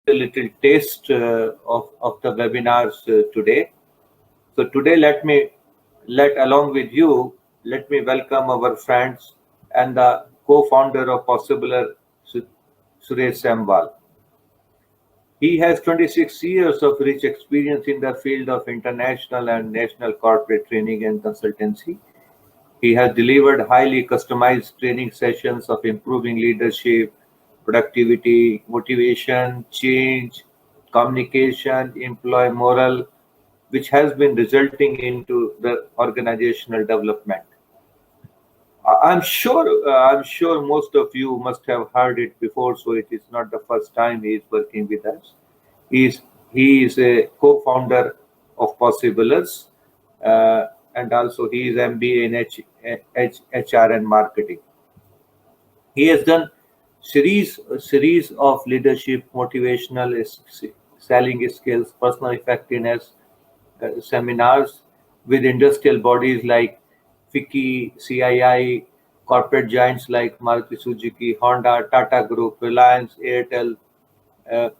a little taste of the webinars today. So today, along with you, let me welcome our friends and the co-founder of Possibler, Suresh Semwal. He has 26 years of rich experience in the field of international and national corporate training and consultancy. He has delivered highly customized training sessions of improving leadership, productivity, motivation, change, communication, employee morale, which has been resulting into the organizational development. I'm sure most of you must have heard it before, so it is not the first time he is working with us. He's he is a co-founder of Possiblers, uh, and also he is MBA in HR and marketing. He has done series of leadership, motivational selling skills, personal effectiveness seminars with industrial bodies like FICCI, CII, corporate giants like Maruti Suzuki, Honda, Tata Group, Reliance, Airtel, uh,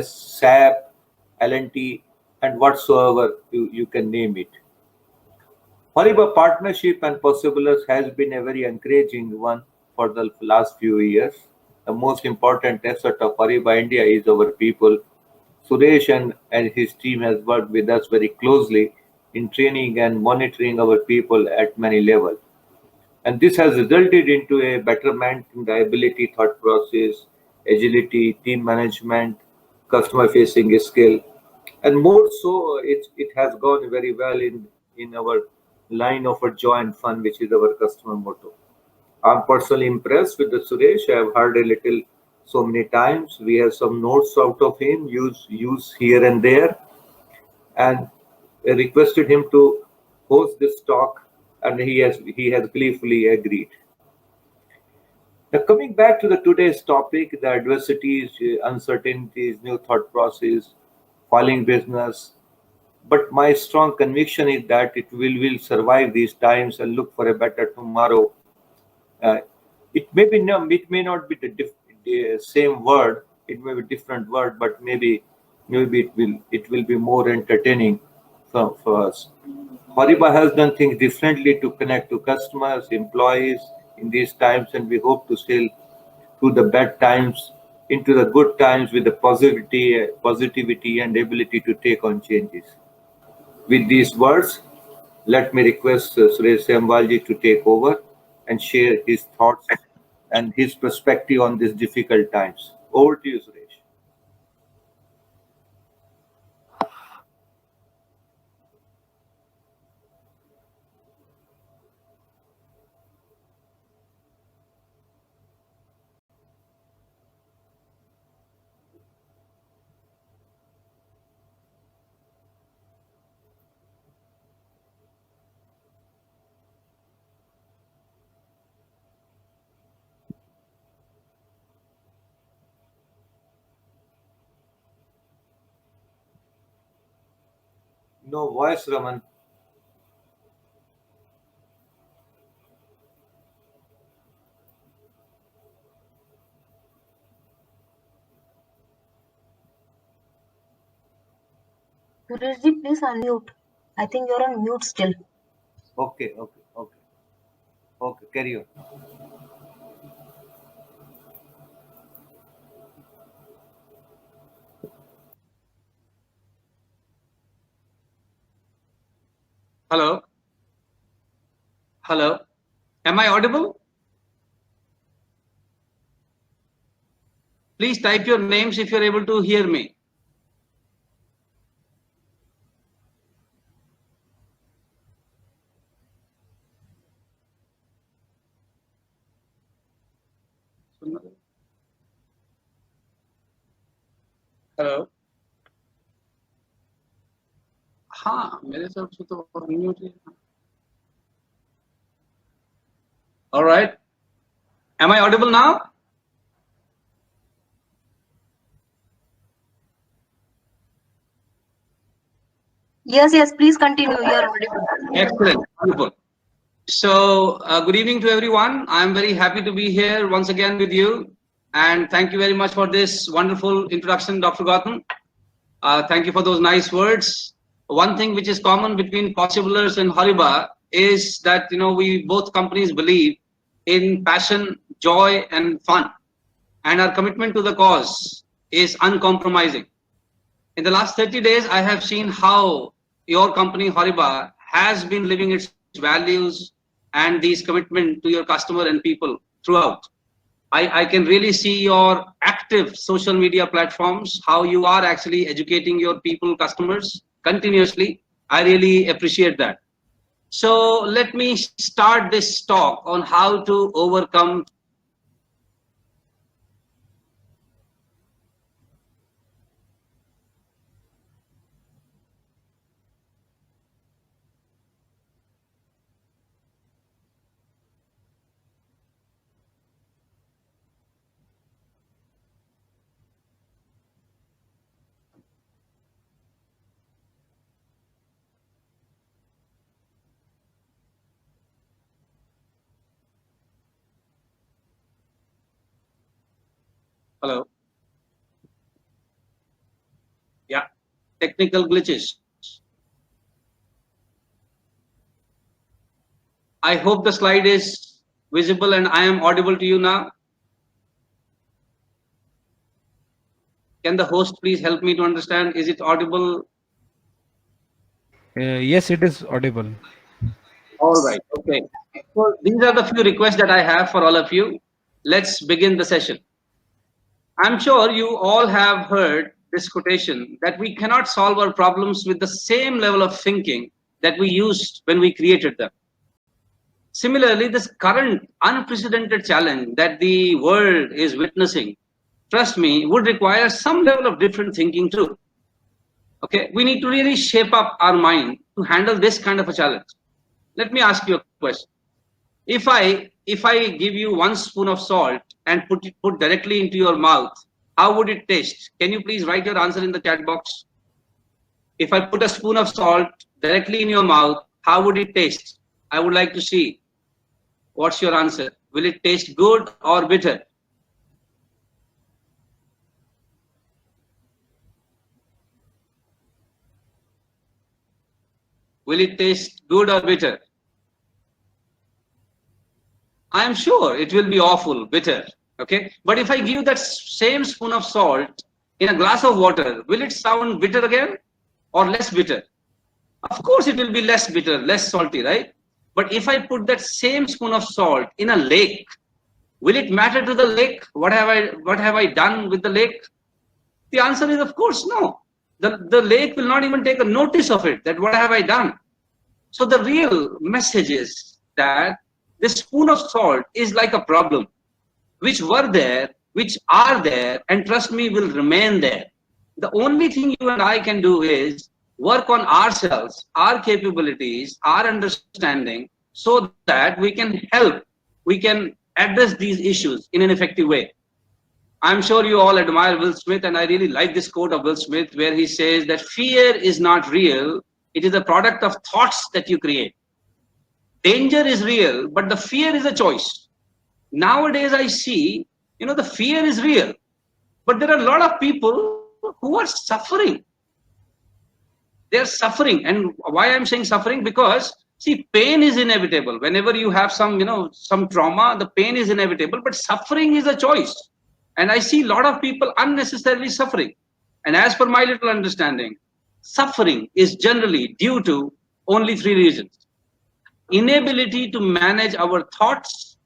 SAP, L&T, and whatsoever you can name it. HORIBA partnership and Possiblers has been a very encouraging one for the last few years. The most important asset of HORIBA India is our people. Suresh and his team has worked with us very closely in training and monitoring our people at many levels. And this has resulted into a betterment in the ability, thought process, agility, team management, customer facing skill. And more so, it has gone very well in our line of a joy and fun, which is our customer motto. I'm personally impressed with the Suresh. I've heard a little so many times. We have some notes out of him, use here and there, and I requested him to host this talk, and he has gleefully agreed. Now, coming back to the today's topic, the adversities, uncertainties, new thought process, falling business. But my strong conviction is that it will survive these times and look for a better tomorrow. Uh, it may not be the same word. It may be different word, but maybe it will be more entertaining for us. Horiba has done things differently to connect to customers, employees in these times, and we hope to sail through the bad times into the good times with the positivity and ability to take on changes. With these words, let me request Suresh Semwalji to take over and share his thoughts and his perspective on these difficult times. Over to you, Suresh. No voice, Raman. Sureshji, please unmute. I think you're on mute still. Okay. Carry on. Hello. Hello. Am I audible? Please type your names if you're able to hear me. Hello हाँ मेरे तरफ से तो unmute है. All right. Am I audible now? Yes, please continue. You're audible. Excellent. Wonderful. So, good evening to everyone. I'm very happy to be here once again with you. And thank you very much for this wonderful introduction, Dr. Gautam. Thank you for those nice words. One thing which is common between Possiblers and HORIBA is that we both companies believe in passion, joy, and fun, and our commitment to the cause is uncompromising. In the last 30 days, I have seen how your company HORIBA has been living its values and these commitment to your customer and people throughout. I can really see your active social media platforms, how you are actually educating your people, customers continuously. I really appreciate that. So let me start this talk on how to overcome. Hello. Yeah, technical glitches. I hope the slide is visible and I am audible to you now. Can the host please help me to understand? Is it audible? Yes, it is audible. All right. Okay. So these are the few requests that I have for all of you. Let's begin the session. I'm sure you all have heard this quotation that we cannot solve our problems with the same level of thinking that we used when we created them. Similarly, this current unprecedented challenge that the world is witnessing, trust me, would require some level of different thinking too. Okay, we need to really shape up our mind to handle this kind of a challenge. Let me ask you a question. If I give you 1 spoon of salt and put directly into your mouth, how would it taste? Can you please write your answer in the chat box? If I put a spoon of salt directly in your mouth, how would it taste? I would like to see. What's your answer? Will it taste good or bitter? Will it taste good or bitter? I am sure it will be awful, bitter. Okay. But if I give that same spoon of salt in a glass of water, will it sound bitter again or less bitter? Of course, it will be less bitter, less salty, right? But if I put that same spoon of salt in a lake, will it matter to the lake? What have I done with the lake? The answer is of course no. The lake will not even take a notice of it, that what have I done? So the real message is that this spoon of salt is like a problem, which were there, which are there, and trust me, will remain there. The only thing you and I can do is work on ourselves, our capabilities, our understanding, so that we can help, we can address these issues in an effective way. I'm sure you all admire Will Smith, and I really like this quote of Will Smith where he says that fear is not real, it is a product of thoughts that you create. Danger is real, but the fear is a choice. Nowadays, I see, the fear is real, but there are a lot of people who are suffering. They're suffering. And why I'm saying suffering? Because, see, pain is inevitable. Whenever you have some trauma, the pain is inevitable, but suffering is a choice. And I see a lot of people unnecessarily suffering. And as per my little understanding, suffering is generally due to only 3 reasons. Inability to manage our thoughts,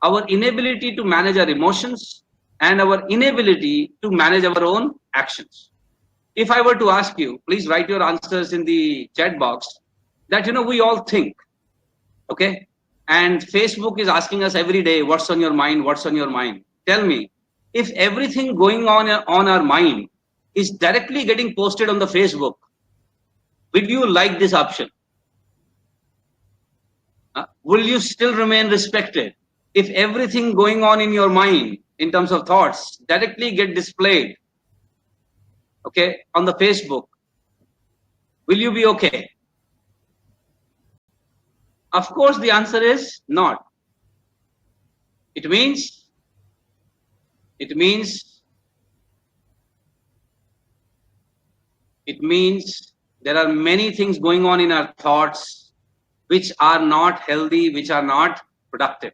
our inability to manage our emotions, and our inability to manage our own actions. If I were to ask you, please write your answers in the chat box, that we all think, okay? And Facebook is asking us every day, what's on your mind, what's on your mind? Tell me, if everything going on our mind is directly getting posted on the Facebook, will you like this option? Will you still remain respected? If everything going on in your mind in terms of thoughts directly get displayed, okay, on the Facebook, will you be okay? Of course, the answer is not. It means It means there are many things going on in our thoughts which are not healthy, which are not productive.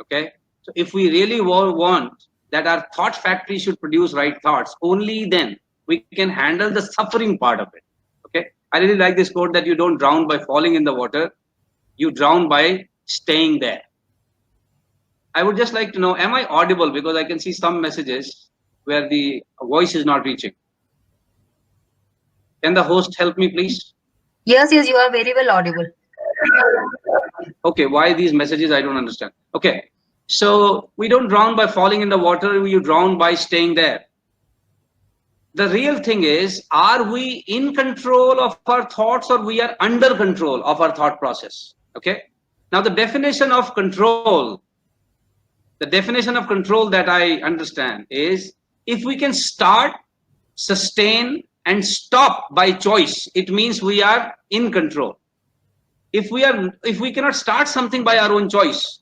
Okay, so if we really want that our thought factory should produce right thoughts, only then we can handle the suffering part of it. Okay, I really like this quote that you don't drown by falling in the water, you drown by staying there. I would just like to know, am I audible? Because I can see some messages where the voice is not reaching. Can the host help me, please? Yes, you are very well audible. Okay, why these messages? I don't understand. Okay, so we don't drown by falling in the water, you drown by staying there. The real thing is, are we in control of our thoughts or we are under control of our thought process? Okay, now the definition of control that I understand is, if we can start, sustain and stop by choice, it means we are in control. If we cannot start something by our own choice,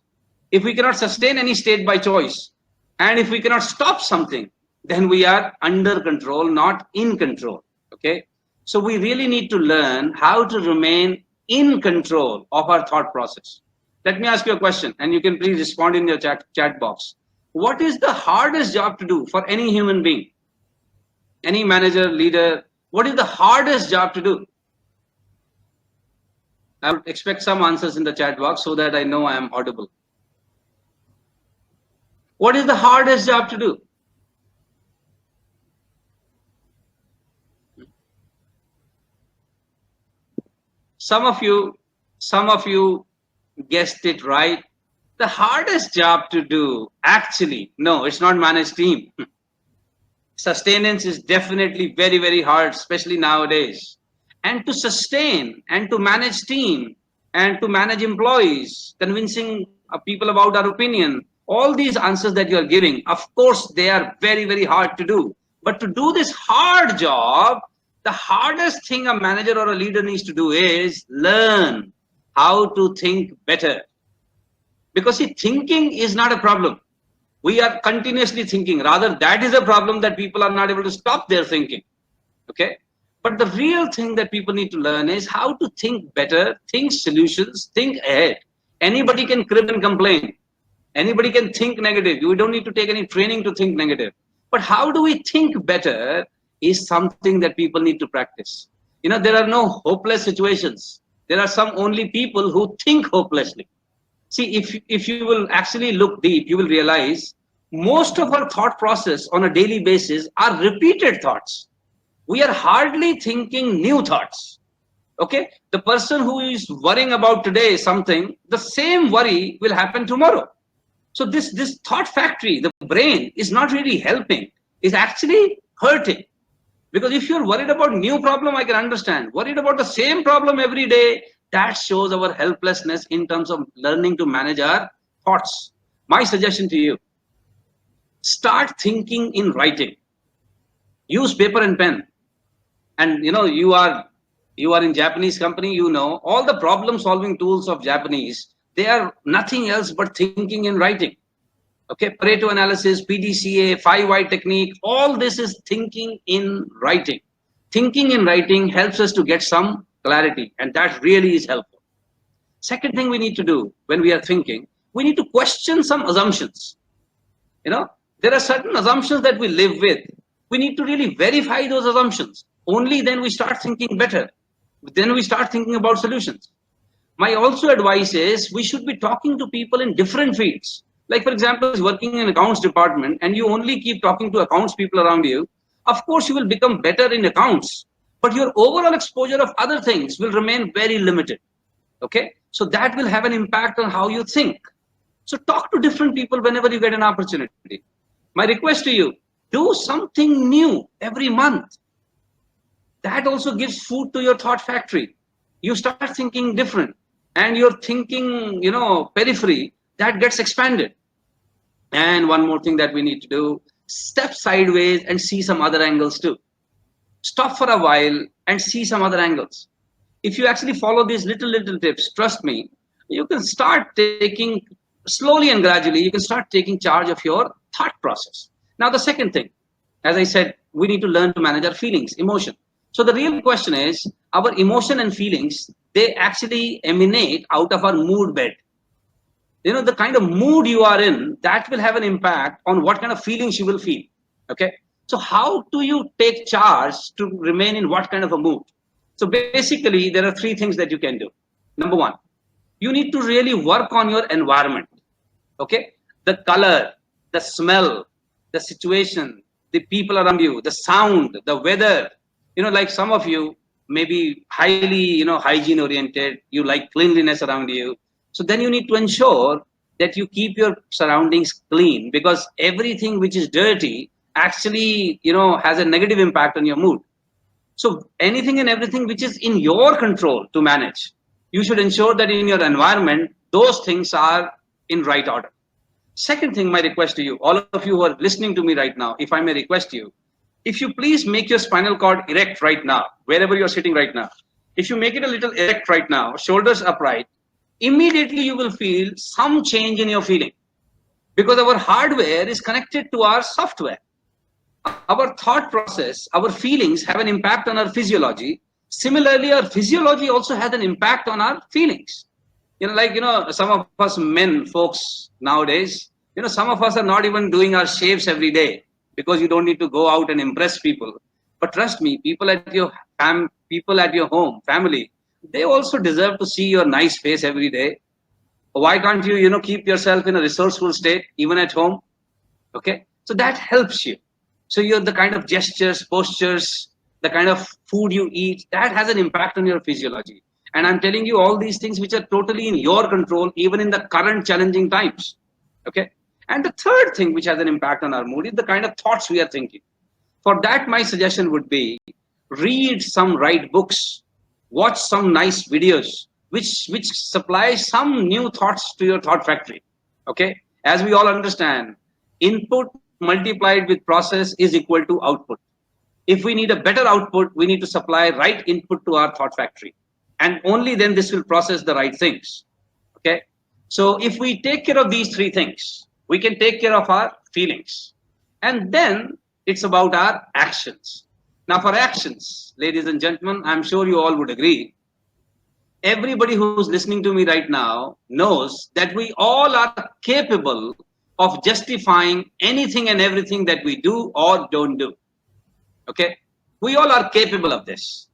if we cannot sustain any state by choice, and if we cannot stop something, then we are under control, not in control. Okay, so we really need to learn how to remain in control of our thought process. Let me ask you a question, and you can please respond in your chat box. What is the hardest job to do for any human being, any manager, leader? What is the hardest job to do? I would expect some answers in the chat box so that I know I am audible. What is the hardest job to do? Some of you guessed it right. The hardest job to do, actually, no, it's not manage team. Sustenance is definitely very, very hard, especially nowadays. And to sustain and to manage team and to manage employees, convincing people about our opinion, all these answers that you are giving, of course, they are very, very hard to do. But to do this hard job, the hardest thing a manager or a leader needs to do is learn how to think better. Because see, thinking is not a problem. We are continuously thinking. Rather, that is a problem, that people are not able to stop their thinking. Okay. But the real thing that people need to learn is how to think better, think solutions, think ahead. Anybody can crib and complain. Anybody can think negative. You don't need to take any training to think negative. But how do we think better is something that people need to practice. You know, there are no hopeless situations. There are some only people who think hopelessly. See, if you will actually look deep, you will realize most of our thought process on a daily basis are repeated thoughts. We are hardly thinking new thoughts. Okay, the person who is worrying about today something, the same worry will happen tomorrow. So this thought factory, the brain, is not really helping, is actually hurting. Because if you're worried about new problem, I can understand. Worried about the same problem every day, that shows our helplessness in terms of learning to manage our thoughts. My suggestion to you, start thinking in writing. Use paper and pen. And you know, you are in Japanese company, you know, all the problem solving tools of Japanese, they are nothing else but thinking in writing. Okay, Pareto analysis, PDCA, 5 why technique, all this is thinking in writing. Thinking in writing helps us to get some clarity, and that really is helpful. Second thing we need to do when we are thinking, we need to question some assumptions. You know, there are certain assumptions that we live with. We need to really verify those assumptions. Only then we start thinking better. Then we start thinking about solutions. My also advice is we should be talking to people in different fields. Like, for example, working in accounts department and you only keep talking to accounts people around you, of course you will become better in accounts, but your overall exposure of other things will remain very limited. Okay, so that will have an impact on how you think. So talk to different people whenever you get an opportunity. My request to you, do something new every month. That also gives food to your thought factory. You start thinking different, and your thinking, you know, periphery, that gets expanded. And one more thing that we need to do, step sideways and see some other angles too. Stop for a while and see some other angles. If you actually follow these little tips, trust me, you can start taking slowly and gradually, you can start taking charge of your thought process. Now, the second thing, as I said, we need to learn to manage our feelings, emotion. So the real question is, our emotion and feelings, they actually emanate out of our mood bed. You know, the kind of mood you are in, that will have an impact on what kind of feelings you will feel. Okay. So how do you take charge to remain in what kind of a mood? So basically, there are three things that you can do. Number one, you need to really work on your environment. Okay. The color, the smell, the situation, the people around you, the sound, the weather. You know, like some of you may be highly, hygiene oriented. You like cleanliness around you. So then you need to ensure that you keep your surroundings clean, because everything which is dirty actually, has a negative impact on your mood. So anything and everything which is in your control to manage, you should ensure that in your environment, those things are in right order. Second thing, my request to you, all of you who are listening to me right now, if I may request you, if you please make your spinal cord erect right now, wherever you're sitting right now, if you make it a little erect right now, shoulders upright, immediately you will feel some change in your feeling, because our hardware is connected to our software. Our thought process, our feelings have an impact on our physiology. Similarly, our physiology also has an impact on our feelings. Some of us men folks nowadays, some of us are not even doing our shaves every day, because you don't need to go out and impress people. But trust me, people at your home, family, they also deserve to see your nice face every day. Why can't you, keep yourself in a resourceful state, even at home? Okay. So that helps you. So the kind of gestures, postures, the kind of food you eat, that has an impact on your physiology. And I'm telling you all these things which are totally in your control, even in the current challenging times. Okay. And the third thing which has an impact on our mood is the kind of thoughts we are thinking. For that, my suggestion would be, read some right books, watch some nice videos, which supply some new thoughts to your thought factory. Okay. As we all understand, input multiplied with process is equal to output. If we need a better output, we need to supply right input to our thought factory. And only then this will process the right things. Okay. So if we take care of these three things, we can take care of our feelings. And then it's about our actions. Now, for actions, ladies and gentlemen, I'm sure you all would agree. Everybody who's listening to me right now knows that we all are capable of justifying anything and everything that we do or don't do. Okay. We all are capable of this.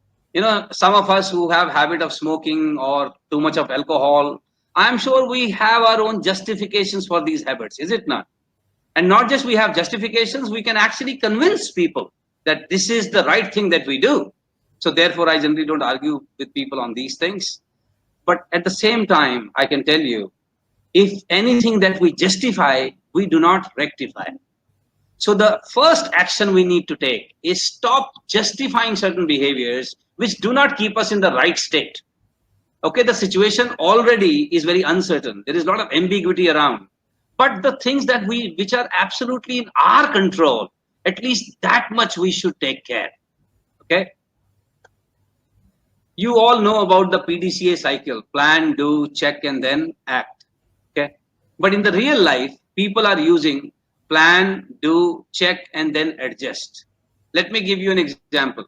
Some of us who have habit of smoking or too much of alcohol, I'm sure we have our own justifications for these habits, is it not? And not just we have justifications, we can actually convince people that this is the right thing that we do. So therefore, I generally don't argue with people on these things. But at the same time, I can tell you, if anything that we justify, we do not rectify. So the first action we need to take is stop justifying certain behaviors which do not keep us in the right state. Okay, the situation already is very uncertain. There is a lot of ambiguity around. But the things that which are absolutely in our control, at least that much we should take care. Okay. You all know about the PDCA cycle: plan, do, check, and then act. Okay. But in the real life, people are using plan, do, check, and then adjust. Let me give you an example.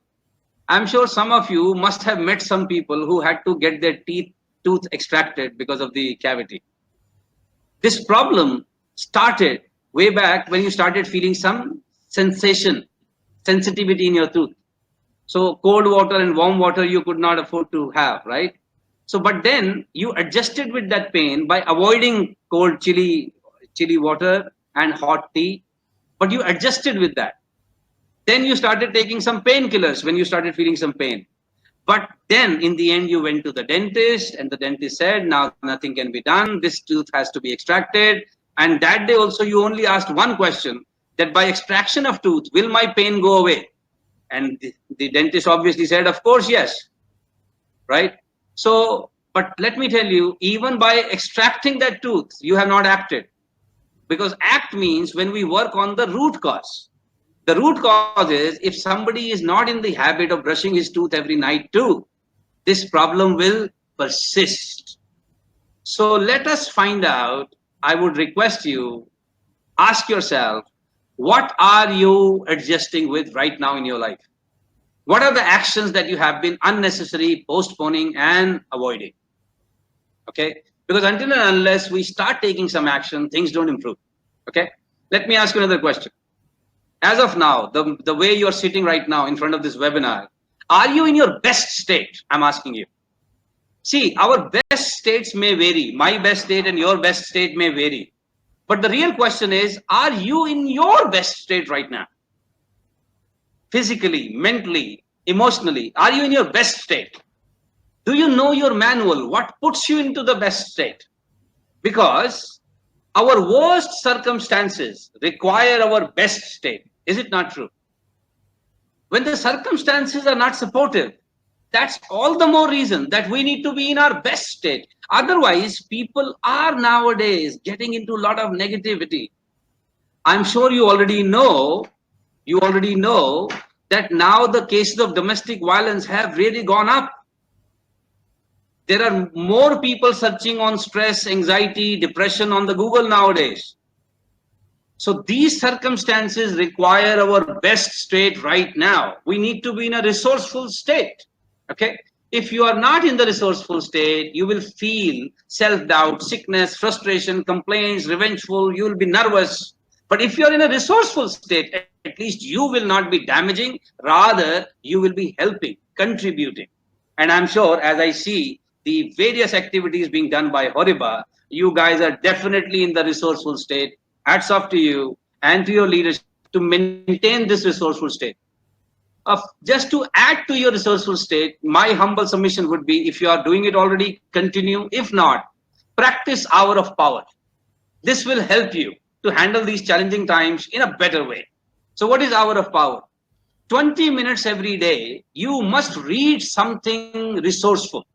I'm sure some of you must have met some people who had to get their tooth extracted because of the cavity. This problem started way back when you started feeling some sensitivity in your tooth. So cold water and warm water you could not afford to have, right? So, but then you adjusted with that pain by avoiding cold chilly water and hot tea, but you adjusted with that. Then you started taking some painkillers when you started feeling some pain. But then in the end, you went to the dentist and the dentist said, now nothing can be done. This tooth has to be extracted. And that day also, you only asked one question, that by extraction of tooth, will my pain go away? And the dentist obviously said, of course, yes. Right? So, but let me tell you, even by extracting that tooth, you have not acted. Because act means when we work on the root cause. The root cause is, if somebody is not in the habit of brushing his tooth every night too, this problem will persist. So let us find out I would request you, ask yourself, what are you adjusting with right now in your life? What are the actions that you have been unnecessarily postponing and avoiding? Okay, because until and unless we start taking some action, things don't improve. Okay, let me ask you another question. As of now, the way you're sitting right now in front of this webinar, are you in your best state? I'm asking you. See, our best states may vary. My best state and your best state may vary. But the real question is, are you in your best state right now? Physically, mentally, emotionally, are you in your best state? Do you know your manual? What puts you into the best state? Because our worst circumstances require our best state. Is it not true? When the circumstances are not supportive, that's all the more reason that we need to be in our best state. Otherwise, people are nowadays getting into a lot of negativity. I'm sure you already know that now the cases of domestic violence have really gone up. There are more people searching on stress, anxiety, depression on the Google nowadays. So these circumstances require our best state right now. We need to be in a resourceful state. Okay. If you are not in the resourceful state, you will feel self-doubt, sickness, frustration, complaints, revengeful, you will be nervous. But if you are in a resourceful state, at least you will not be damaging, rather you will be helping, contributing. And I'm sure, as I see the various activities being done by HORIBA, you guys are definitely in the resourceful state. Hats off to you and to your leadership to maintain this resourceful state. Just to add to your resourceful state, my humble submission would be, if you are doing it already, continue. If not, practice hour of power. This will help you to handle these challenging times in a better way. So what is hour of power? 20 minutes every day, you must read something resourceful.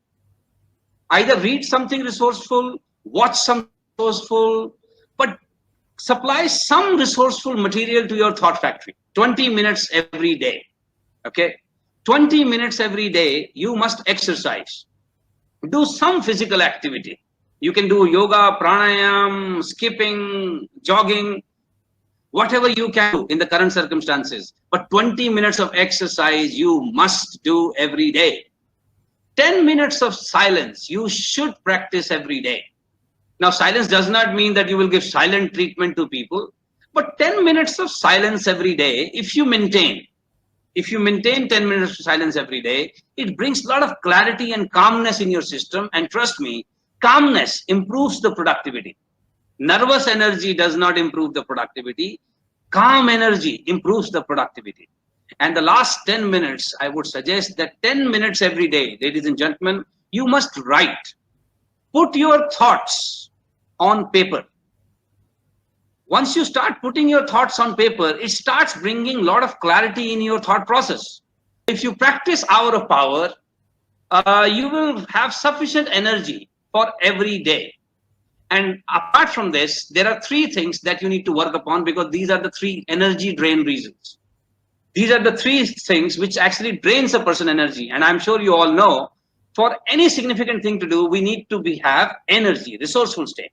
Either read something resourceful, watch something resourceful, but supply some resourceful material to your thought factory. 20 minutes every day. Okay, 20 minutes every day, you must exercise. Do some physical activity. You can do yoga, pranayam, skipping, jogging, whatever you can do in the current circumstances. But 20 minutes of exercise you must do every day. 10 minutes of silence you should practice every day. Now, silence does not mean that you will give silent treatment to people, but 10 minutes of silence every day, if you maintain 10 minutes of silence every day, it brings a lot of clarity and calmness in your system. And trust me, calmness improves the productivity. Nervous energy does not improve the productivity. Calm energy improves the productivity. And the last 10 minutes, I would suggest that 10 minutes every day, ladies and gentlemen, you must write. Put your thoughts on paper. Once you start putting your thoughts on paper, it starts bringing a lot of clarity in your thought process. If you practice hour of power, you will have sufficient energy for every day. And apart from this, there are three things that you need to work upon, because these are the three energy drain reasons. These are the three things which actually drains a person energy. And I'm sure you all know, for any significant thing to do, we need to have energy, resourceful state.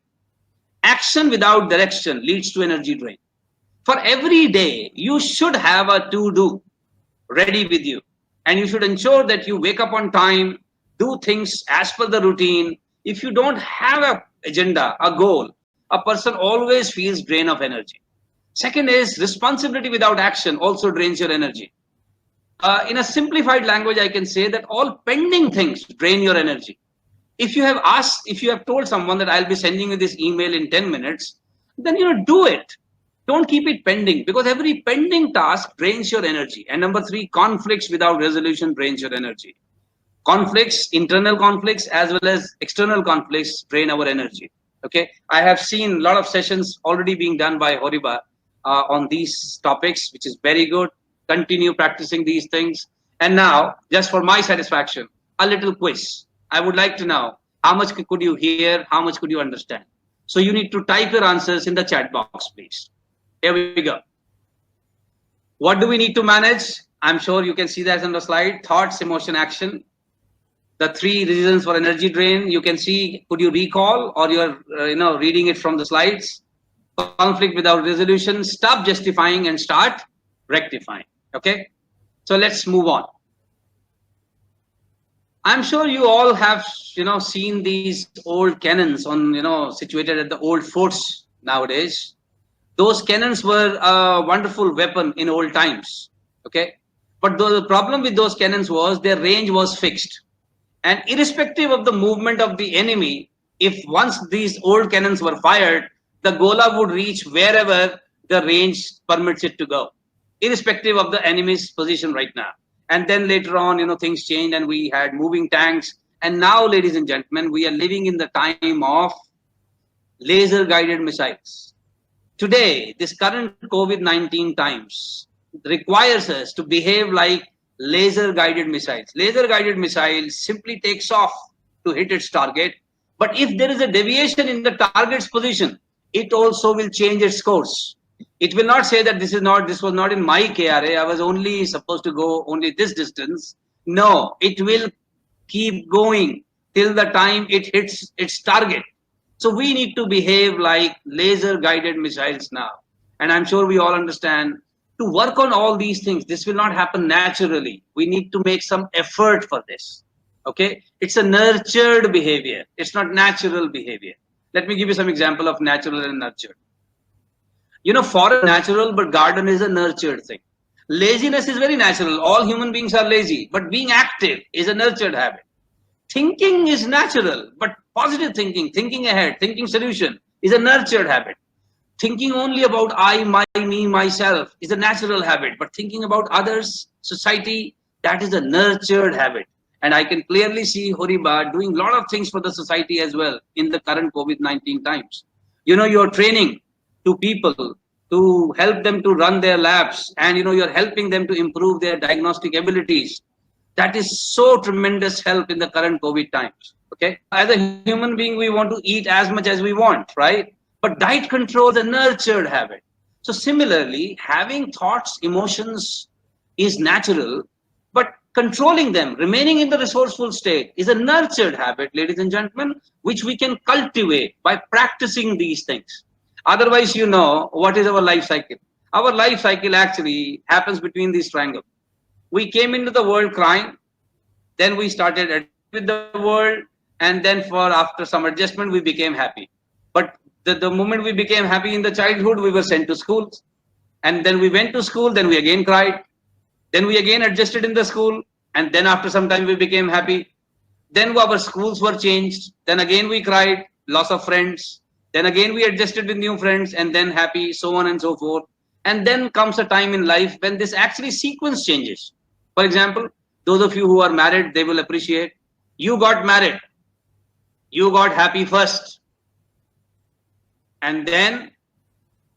Action without direction leads to energy drain. For every day, you should have a to-do ready with you. And you should ensure that you wake up on time, do things as per the routine. If you don't have an agenda, a goal, a person always feels drain of energy. Second is, responsibility without action also drains your energy. In a simplified language, I can say that all pending things drain your energy. If you have told someone that I'll be sending you this email in 10 minutes, then do it. Don't keep it pending, because every pending task drains your energy. And number three, conflicts without resolution drains your energy. Conflicts, internal conflicts as well as external conflicts drain our energy. Okay, I have seen a lot of sessions already being done by HORIBA on these topics, which is very good. Continue practicing these things. And now, just for my satisfaction, a little quiz. I would like to know, how much could you hear? How much could you understand? So you need to type your answers in the chat box, please. Here we go. What do we need to manage? I'm sure you can see that on the slide. Thoughts, emotion, action. The three reasons for energy drain, you can see, could you recall, or you're reading it from the slides? Conflict without resolution, stop justifying and start rectifying. Okay, so let's move on. I'm sure you all have seen these old cannons on situated at the old forts nowadays. Those cannons were a wonderful weapon in old times. Okay, but the problem with those cannons was their range was fixed, and irrespective of the movement of the enemy, if once these old cannons were fired, the gola would reach wherever the range permits it to go, irrespective of the enemy's position right now. And then later on, things changed and we had moving tanks. And now, ladies and gentlemen, we are living in the time of laser guided missiles. Today, this current COVID-19 times requires us to behave like laser guided missiles. Laser guided missiles simply takes off to hit its target. But if there is a deviation in the target's position, it also will change its course. It will not say that this was not in my KRA, I was only supposed to go only this distance. No, it will keep going till the time it hits its target. So we need to behave like laser guided missiles now. And I'm sure we all understand, to work on all these things, this will not happen naturally. We need to make some effort for this. Okay, it's a nurtured behavior. It's not natural behavior. Let me give you some example of natural and nurtured. Forest is natural, but garden is a nurtured thing. Laziness is very natural. All human beings are lazy, but being active is a nurtured habit. Thinking is natural, but positive thinking, thinking ahead, thinking solution is a nurtured habit. Thinking only about I, my, me, myself is a natural habit, but thinking about others, society, that is a nurtured habit. And I can clearly see HORIBA doing a lot of things for the society as well in the current COVID-19 times. You're training to people to help them to run their labs, and you're helping them to improve their diagnostic abilities. That is so tremendous help in the current COVID times. Okay, as a human being, we want to eat as much as we want, right? But diet control is a nurtured habit. So similarly, having thoughts, emotions is natural, but controlling them, remaining in the resourceful state, is a nurtured habit, ladies and gentlemen, which we can cultivate by practicing these things. Otherwise, what is our life cycle? Our life cycle actually happens between these triangles. We came into the world crying, then we started with the world, and then after some adjustment, we became happy. But the moment we became happy in the childhood, we were sent to school. And then we went to school, then we again cried. Then we again adjusted in the school. And then after some time, we became happy. Then our schools were changed. Then again we cried, loss of friends. Then again we adjusted with new friends and then happy, so on and so forth. And then comes a time in life when this actually sequence changes. For example, those of you who are married, they will appreciate. You got married. You got happy first. And then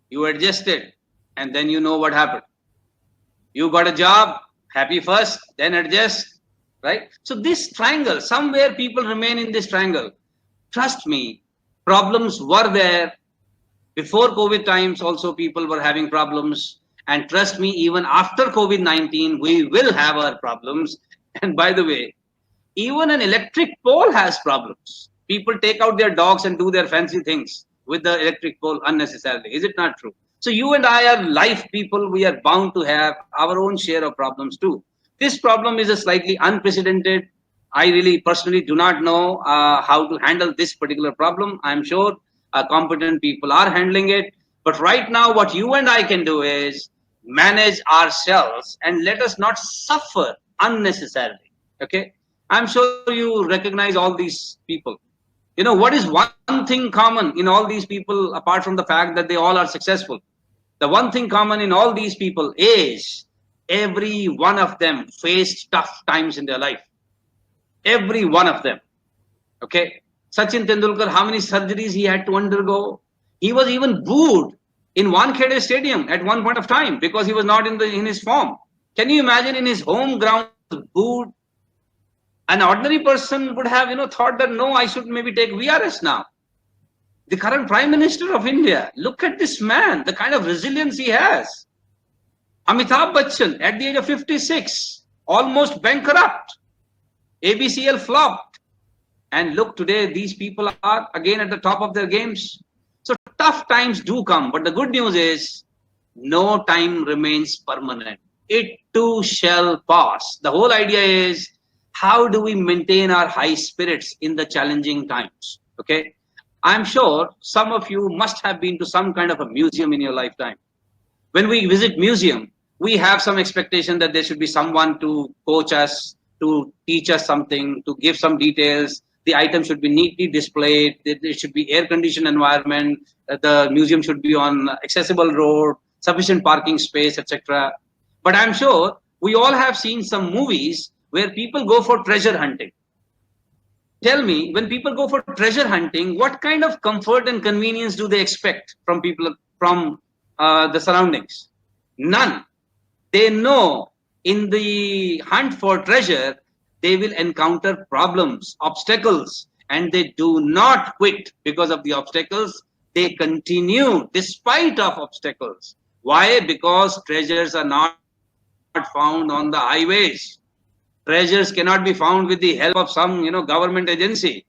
you adjusted. And then you know what happened. You got a job, happy first, then adjust, right? So this triangle, somewhere people remain in this triangle. Trust me, problems were there. Before COVID times also people were having problems. And trust me, even after COVID-19, we will have our problems. And by the way, even an electric pole has problems. People take out their dogs and do their fancy things with the electric pole unnecessarily. Is it not true? So you and I are life people. We are bound to have our own share of problems too. This problem is a slightly unprecedented. I really personally do not know how to handle this particular problem. I'm sure competent people are handling it. But right now, what you and I can do is manage ourselves and let us not suffer unnecessarily. Okay? I'm sure you recognize all these people. What is one thing common in all these people, apart from the fact that they all are successful? The one thing common in all these people is every one of them faced tough times in their life. Every one of them. Okay. Sachin Tendulkar, how many surgeries he had to undergo? He was even booed in Wankhede Stadium at one point of time because he was not in his form. Can you imagine, in his home ground, booed? An ordinary person would have, thought that, no, I should maybe take VRS now. The current Prime Minister of India, look at this man, the kind of resilience he has. Amitabh Bachchan, at the age of 56, almost bankrupt. ABCL flopped. And look, today these people are again at the top of their games. So tough times do come, but the good news is no time remains permanent. It too shall pass. The whole idea is, how do we maintain our high spirits in the challenging times? Okay. I'm sure some of you must have been to some kind of a museum in your lifetime. When we visit museum, we have some expectation that there should be someone to coach us, to teach us something, to give some details. The item should be neatly displayed. There should be air conditioned environment. The museum should be on accessible road, sufficient parking space, etc. But I'm sure we all have seen some movies where people go for treasure hunting. Tell me, when people go for treasure hunting, what kind of comfort and convenience do they expect from people, from the surroundings? None. They know in the hunt for treasure, they will encounter problems, obstacles, and they do not quit because of the obstacles. They continue despite of obstacles. Why? Because treasures are not found on the highways. Treasures cannot be found with the help of some, government agency.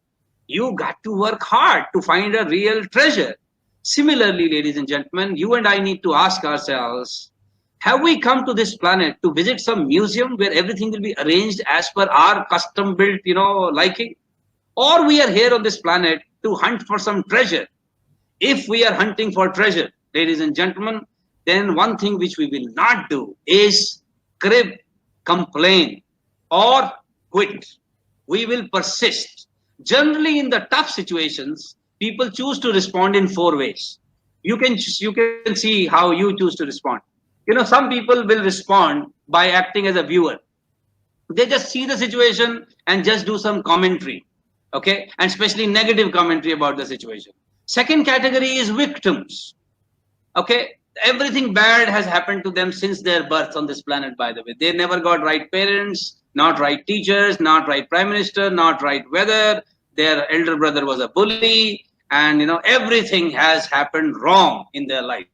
You got to work hard to find a real treasure. Similarly, ladies and gentlemen, you and I need to ask ourselves, have we come to this planet to visit some museum where everything will be arranged as per our custom built, liking? Or we are here on this planet to hunt for some treasure? If we are hunting for treasure, ladies and gentlemen, then one thing which we will not do is crib, complain, or quit. We will persist. Generally, in the tough situations, people choose to respond in four ways. You can see how you choose to respond. Some people will respond by acting as a viewer. They just see the situation and just do some commentary, okay, and especially negative commentary about the situation. Second category is victims. Okay, everything bad has happened to them since their birth on this planet, by the way. They never got right parents, not right teachers, not right prime minister, not right weather. Their elder brother was a bully, and everything has happened wrong in their life.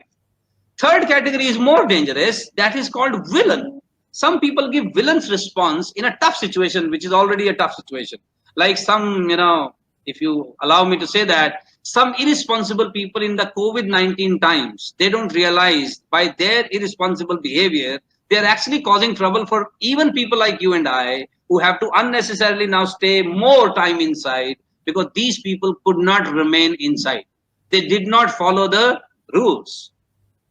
Third category is more dangerous. That is called villain. Some people give villain's response in a tough situation, which is already a tough situation. Like some, if you allow me to say that, some irresponsible people in the COVID-19 times, they don't realize by their irresponsible behavior, they are actually causing trouble for even people like you and I, who have to unnecessarily now stay more time inside, because these people could not remain inside. They did not follow the rules.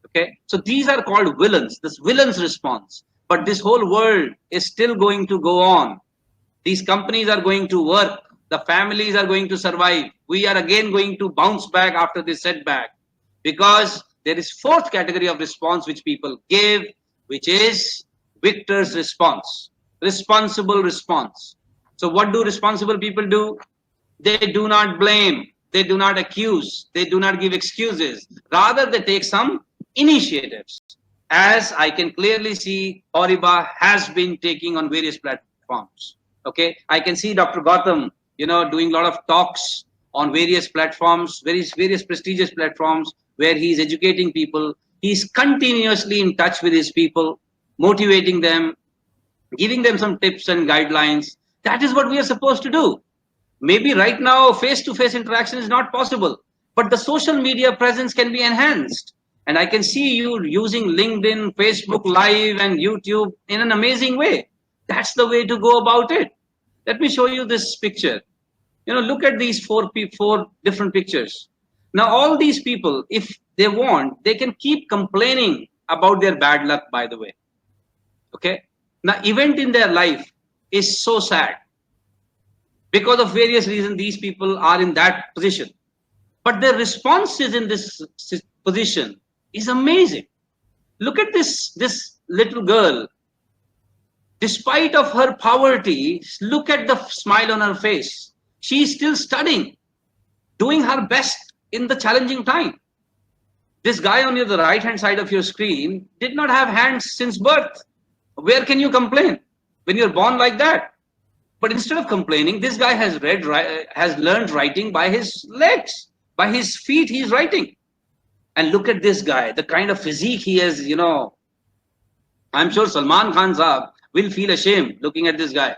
Okay, so these are called villains, this villain's response. But this whole world is still going to go on. These companies are going to work. The families are going to survive. We are again going to bounce back after this setback, because there is fourth category of response which people give, which is victor's response, responsible response. So what do responsible people do? They do not blame. They do not accuse. They do not give excuses. Rather, they take some initiatives, as I can clearly see HORIBA has been taking on various platforms. Okay, I can see Dr. Gautam, doing a lot of talks on various platforms, various prestigious platforms where he's educating people. He's continuously in touch with his people, motivating them, giving them some tips and guidelines. That is what we are supposed to do. Maybe right now face-to-face interaction is not possible, but the social media presence can be enhanced. And I can see you using LinkedIn, Facebook Live, and YouTube in an amazing way. That's the way to go about it. Let me show you this picture. Look at these four different pictures. Now, all these people, if they want, they can keep complaining about their bad luck, by the way. Okay. Now, event in their life is so sad. Because of various reasons, these people are in that position. But their responses in this position is amazing. Look at this little girl. Despite of her poverty, look at the smile on her face. She is still studying, doing her best in the challenging time. This guy on the right-hand side of your screen did not have hands since birth. Where can you complain when you're born like that? But instead of complaining, this guy has learned writing by his legs, by his feet. He's writing. And look at this guy, the kind of physique he has. I'm sure Salman Khan Saab will feel ashamed looking at this guy.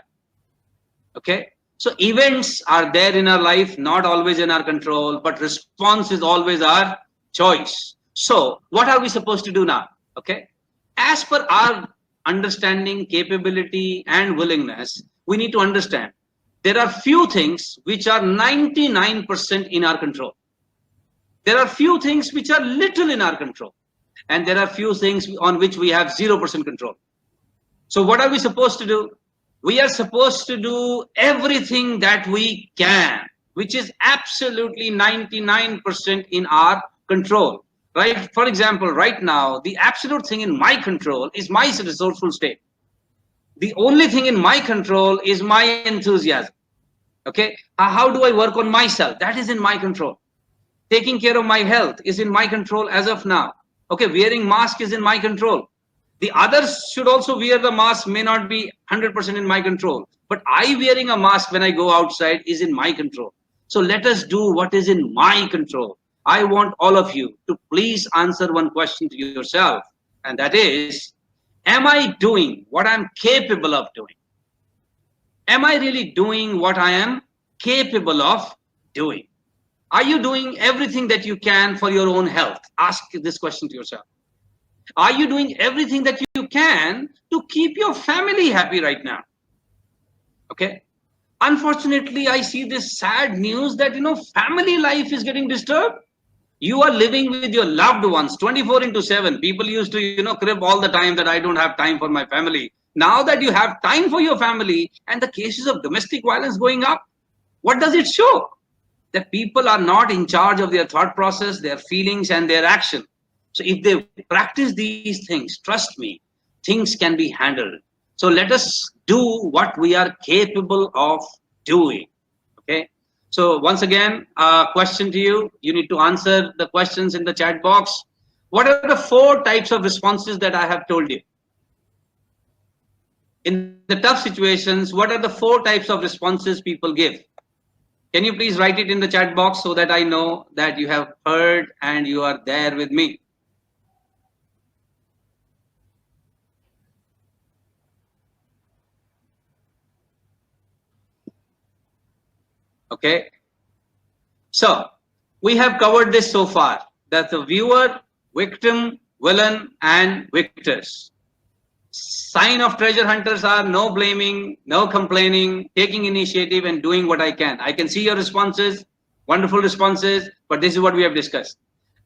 Okay. So events are there in our life, not always in our control, but response is always our choice. So what are we supposed to do now? Okay. As per our understanding, capability, and willingness, we need to understand there are few things which are 99% in our control. There are few things which are little in our control. And there are few things on which we have 0% control. So what are we supposed to do? We are supposed to do everything that we can, which is absolutely 99% in our control. Right? For example, right now, the absolute thing in my control is my resourceful state. The only thing in my control is my enthusiasm. Okay? How do I work on myself? That is in my control. Taking care of my health is in my control as of now. Okay, wearing mask is in my control. The others should also wear the mask, may not be 100% in my control. But I wearing a mask when I go outside is in my control. So let us do what is in my control. I want all of you to please answer one question to yourself. And that is, am I doing what I'm capable of doing? Am I really doing what I am capable of doing? Are you doing everything that you can for your own health? Ask this question to yourself. Are you doing everything that you can to keep your family happy right now? Okay. Unfortunately, I see this sad news that, family life is getting disturbed. You are living with your loved ones 24/7. People used to, crib all the time that I don't have time for my family. Now that you have time for your family and the cases of domestic violence going up, what does it show? That people are not in charge of their thought process, their feelings, and their action. So if they practice these things, trust me, things can be handled. So let us do what we are capable of doing. Okay. So once again, a question to you. You need to answer the questions in the chat box. What are the 4 types of responses that I have told you? In the tough situations, what are the 4 types of responses people give? Can you please write it in the chat box so that I know that you have heard and you are there with me? Okay. So we have covered this so far, that the viewer, victim, villain, and victors. Sign of treasure hunters are no blaming, no complaining, taking initiative and doing what I can. I can see your responses, wonderful responses, but this is what we have discussed.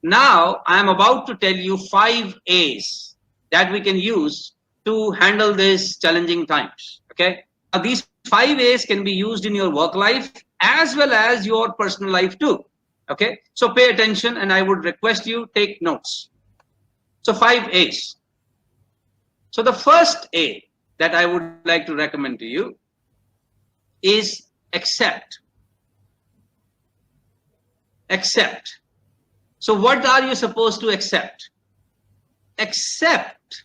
Now I am about to tell you 5 A's that we can use to handle these challenging times. Okay. Now these 5 A's can be used in your work life as well as your personal life too. Okay. So pay attention and I would request you take notes. So 5 A's. So the first A that I would like to recommend to you is accept. Accept. So what are you supposed to accept? Accept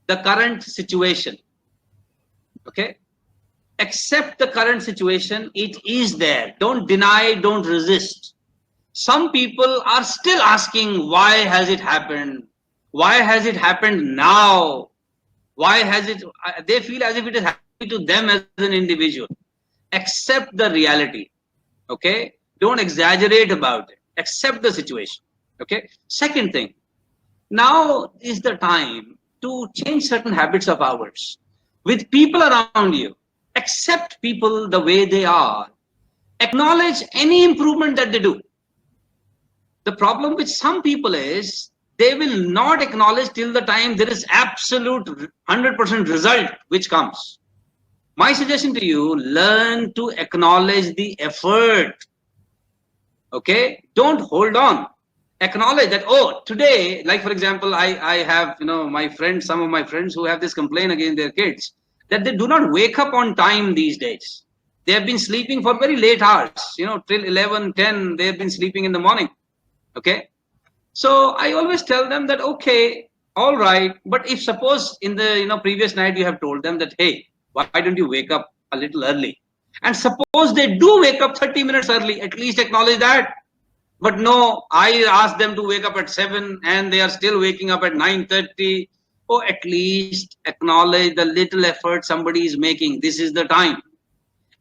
the current situation. Okay? Accept the current situation. It is there. Don't deny, don't resist. Some people are still asking, why has it happened? Why has it happened now? Why has it? They feel as if it is happening to them as an individual. Accept the reality. Okay? Don't exaggerate about it. Accept the situation. Okay? Second thing, now is the time to change certain habits of ours. With people around you, accept people the way they are. Acknowledge any improvement that they do. The problem with some people is they will not acknowledge till the time there is absolute 100% result which comes. My suggestion to you, learn to acknowledge the effort. Okay? Don't hold on. Acknowledge that, oh, today, like for example, I have, my friends, some of my friends who have this complaint against their kids, that they do not wake up on time these days. They have been sleeping for very late hours, till 11, 10, they have been sleeping in the morning. Okay? So I always tell them that, okay, all right, but if suppose in the previous night you have told them that, hey, why don't you wake up a little early? And suppose they do wake up 30 minutes early, at least acknowledge that. But no, I ask them to wake up at 7 and they are still waking up at 9:30. Oh, at least acknowledge the little effort somebody is making. This is the time.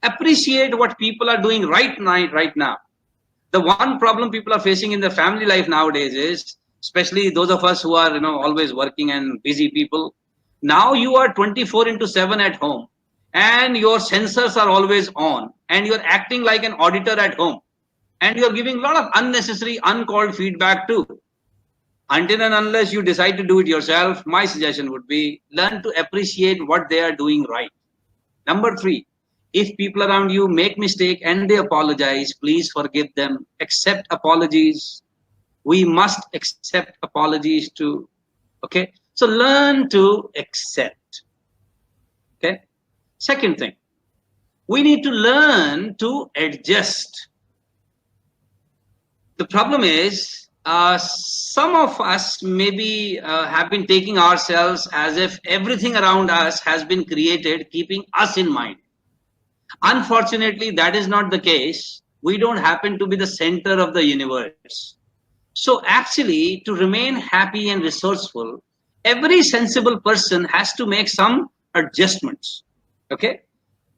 Appreciate what people are doing right now. The one problem people are facing in their family life nowadays is, especially those of us who are always working and busy people, now you are 24 into 7 at home, and your sensors are always on, and you're acting like an auditor at home, and you're giving a lot of unnecessary uncalled feedback too. Until and unless you decide to do it yourself, my suggestion would be learn to appreciate what they are doing right. Number 3, if people around you make mistake and they apologize, please forgive them. Accept apologies. We must accept apologies too. Okay. So learn to accept. Okay. Second thing, we need to learn to adjust. The problem is, some of us maybe have been taking ourselves as if everything around us has been created keeping us in mind. Unfortunately, that is not the case. We don't happen to be the center of the universe. So actually, to remain happy and resourceful, every sensible person has to make some adjustments. Okay?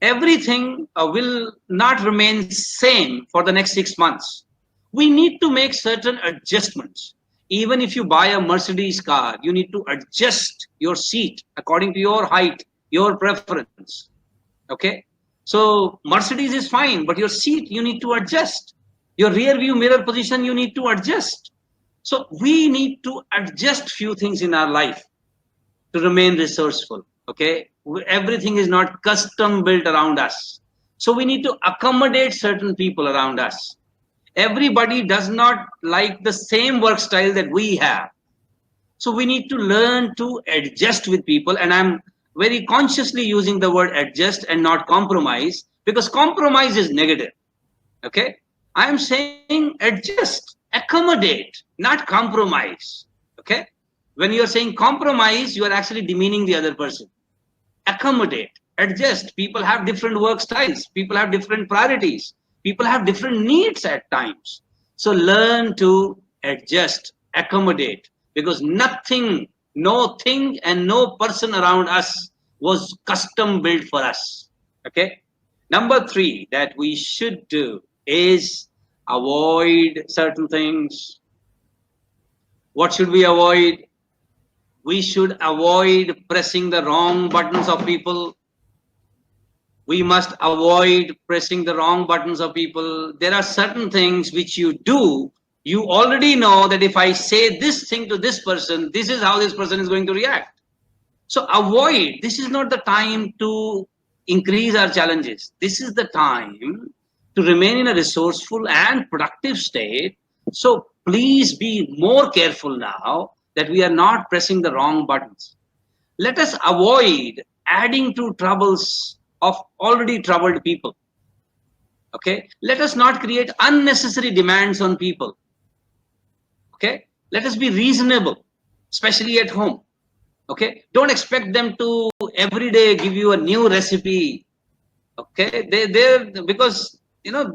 Everything will not remain same for the next 6 months. We need to make certain adjustments. Even if you buy a Mercedes car, you need to adjust your seat according to your height, your preference. Okay? So Mercedes is fine, but your seat you need to adjust. Your rear view mirror position you need to adjust. So we need to adjust few things in our life to remain resourceful. Okay, everything is not custom built around us. So we need to accommodate certain people around us. Everybody does not like the same work style that we have. So we need to learn to adjust with people, and I'm very consciously using the word adjust and not compromise, because compromise is negative. Okay, I am saying adjust, accommodate, not compromise. Okay, when you are saying compromise, you are actually demeaning the other person. Accommodate, adjust. People have different work styles, people have different priorities, people have different needs at times. So learn to adjust, accommodate, because nothing, no thing and no person around us was custom built for us. Okay. Number 3 that we should do is avoid certain things. What should we avoid? We should avoid pressing the wrong buttons of people. We must avoid pressing the wrong buttons of people. There are certain things which you do, you already know that if I say this thing to this person, this is how this person is going to react. So avoid. This is not the time to increase our challenges. This is the time to remain in a resourceful and productive state. So please be more careful now that we are not pressing the wrong buttons. Let us avoid adding to troubles of already troubled people. Okay, let us not create unnecessary demands on people. Okay, let us be reasonable, especially at home. Okay, don't expect them to every day give you a new recipe. Okay, they're because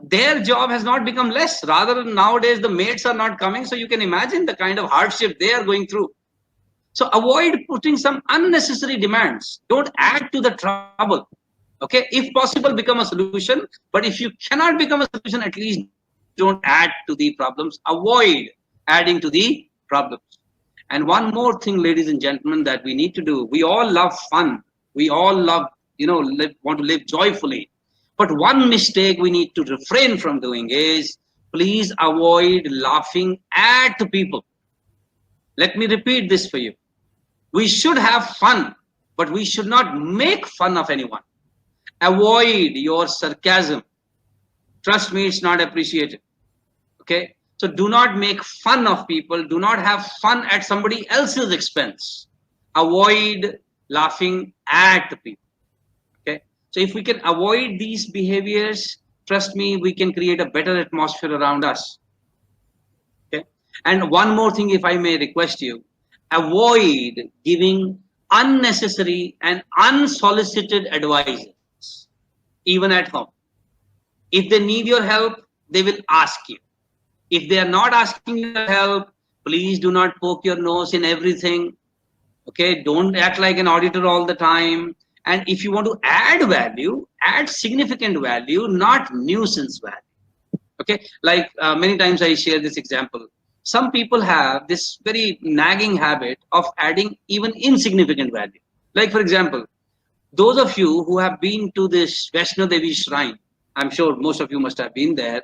their job has not become less. Rather, nowadays the mates are not coming, so you can imagine the kind of hardship they are going through. So avoid putting some unnecessary demands. Don't add to the trouble. Okay, if possible, become a solution. But if you cannot become a solution, at least don't add to the problems. Avoid adding to the problems. And one more thing, ladies and gentlemen, that we need to do. We all love fun. We all love, want to live joyfully. But one mistake we need to refrain from doing is, please avoid laughing at people. Let me repeat this for you. We should have fun, but we should not make fun of anyone. Avoid your sarcasm. Trust me, it's not appreciated. Okay? So do not make fun of people. Do not have fun at somebody else's expense. Avoid laughing at people. Okay? So if we can avoid these behaviors, trust me, we can create a better atmosphere around us. Okay? And one more thing, if I may request you, avoid giving unnecessary and unsolicited advice, even at home. If they need your help, they will ask you. If they are not asking your help, please do not poke your nose in everything. Okay, don't act like an auditor all the time. And if you want to add value, add significant value, not nuisance value. Okay, like many times I share this example. Some people have this very nagging habit of adding even insignificant value. Like, for example, those of you who have been to this Vaishno Devi shrine, I'm sure most of you must have been there.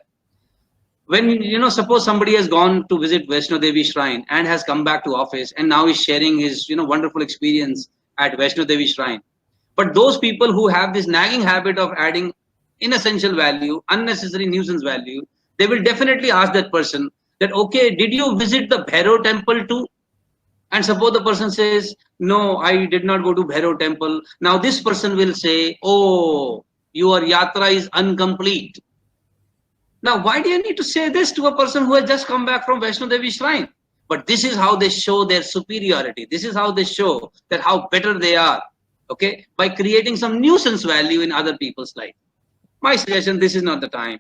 When, suppose somebody has gone to visit Vaishno Devi shrine and has come back to office and now is sharing his, wonderful experience at Vaishno Devi shrine. But those people who have this nagging habit of adding inessential value, unnecessary nuisance value, they will definitely ask that person that, okay, did you visit the Bhairav temple too? And suppose the person says, no, I did not go to Bhairav temple. Now this person will say, oh, your yatra is incomplete. Now, why do you need to say this to a person who has just come back from Vaishno Devi shrine? But this is how they show their superiority. This is how they show that how better they are. Okay, by creating some nuisance value in other people's life. My suggestion, this is not the time.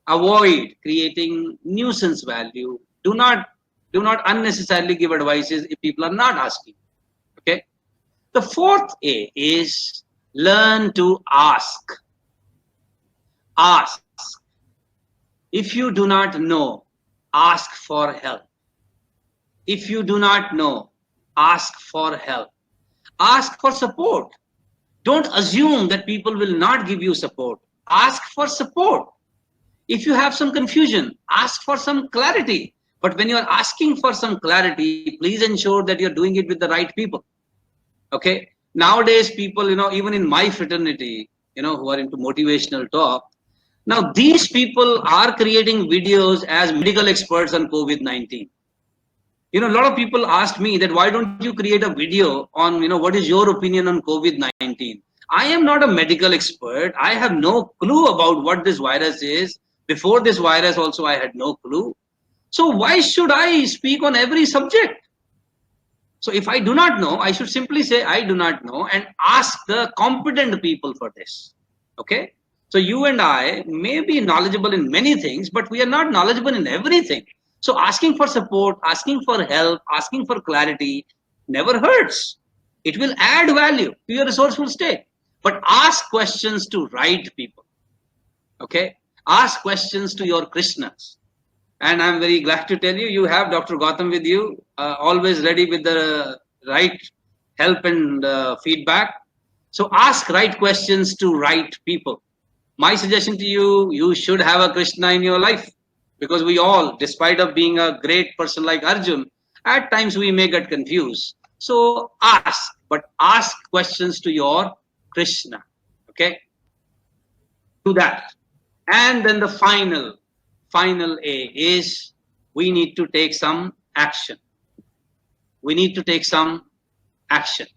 Avoid creating nuisance value. Do not unnecessarily give advices if people are not asking. Okay. The fourth A is learn to ask. Ask. If you do not know, ask for help. If you do not know, ask for help. Ask for support. Don't assume that people will not give you support. Ask for support. If you have some confusion, ask for some clarity. But when you are asking for some clarity, please ensure that you're doing it with the right people. Okay. Nowadays, people, even in my fraternity, who are into motivational talk, now these people are creating videos as medical experts on COVID-19. A lot of people asked me that why don't you create a video on, what is your opinion on COVID-19? I am not a medical expert. I have no clue about what this virus is. Before this virus also, I had no clue. So why should I speak on every subject? So if I do not know, I should simply say I do not know and ask the competent people for this. Okay. So you and I may be knowledgeable in many things, but we are not knowledgeable in everything. So asking for support, asking for help, asking for clarity never hurts. It will add value to your resourceful state. But ask questions to right people. Okay? Ask questions to your Krishnas. And I'm very glad to tell you, you have Dr. Gautam with you, always ready with the right help and feedback. So ask right questions to right people. My suggestion to you, you should have a Krishna in your life. Because we all, despite of being a great person like Arjun, at times we may get confused. So ask, but ask questions to your Krishna. Okay? Do that. And then the final A is we need to take some action. We need to take some action.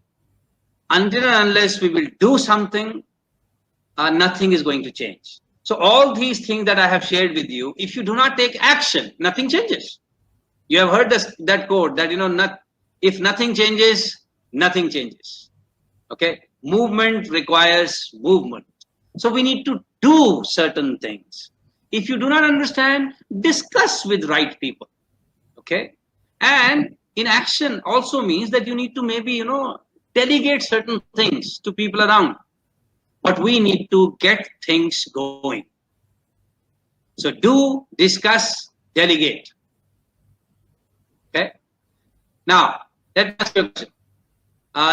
Until and unless we will do something, nothing is going to change. So all these things that I have shared with you, if you do not take action, nothing changes. You have heard that quote that, if nothing changes, nothing changes. Okay. Movement requires movement. So we need to do certain things. If you do not understand, discuss with right people. Okay. And inaction also means that you need to maybe, delegate certain things to people around. But we need to get things going. So do, discuss, delegate. Okay. Now, let me ask you a question.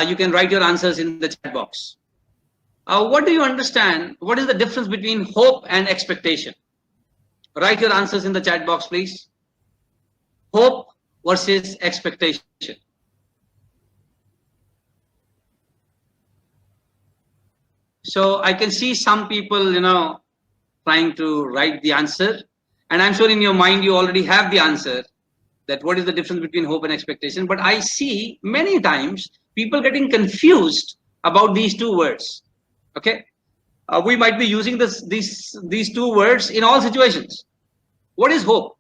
You can write your answers in the chat box. What do you understand? What is the difference between hope and expectation? Write your answers in the chat box, please. Hope versus expectation. So I can see some people, trying to write the answer. And I'm sure in your mind, you already have the answer that what is the difference between hope and expectation. But I see many times people getting confused about these two words. Okay. We might be using these two words in all situations. What is hope?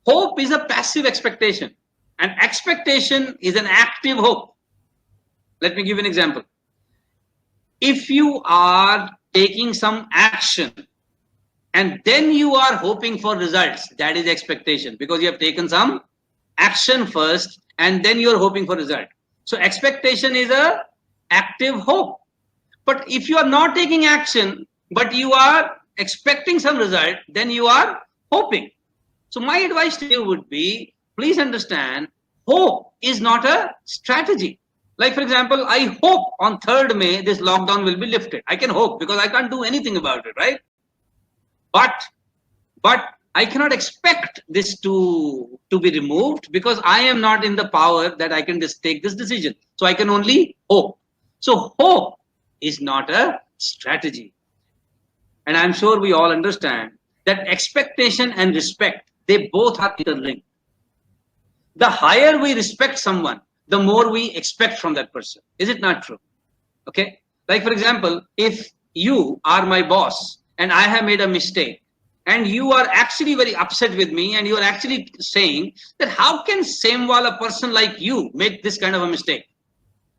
Hope is a passive expectation. And expectation is an active hope. Let me give you an example. If you are taking some action and then you are hoping for results, that is expectation, because you have taken some action first and then you're hoping for result. So expectation is a active hope. But if you are not taking action, but you are expecting some result, then you are hoping. So my advice to you would be, please understand, hope is not a strategy. Like, for example, I hope on 3rd May this lockdown will be lifted. I can hope because I can't do anything about it, right? But I cannot expect this to be removed because I am not in the power that I can just take this decision. So I can only hope. So hope is not a strategy. And I'm sure we all understand that expectation and respect, they both are interlinked. The higher we respect someone, the more we expect from that person. Is it not true? Okay. Like, for example, if you are my boss and I have made a mistake, and you are actually very upset with me, and you are actually saying that how can Semwal, a person like you, make this kind of a mistake?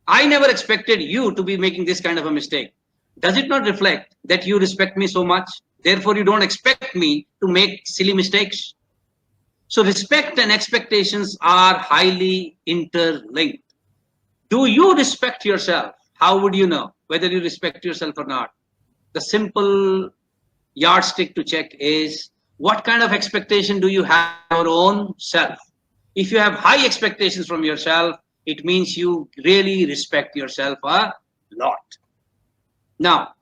I never expected you to be making this kind of a mistake. Does it not reflect that you respect me so much? Therefore, you don't expect me to make silly mistakes. So respect and expectations are highly interlinked. Do you respect yourself? How would you know whether you respect yourself or not? The simple yardstick to check is, what kind of expectation do you have of your own self? If you have high expectations from yourself, it means you really respect yourself a lot. Now,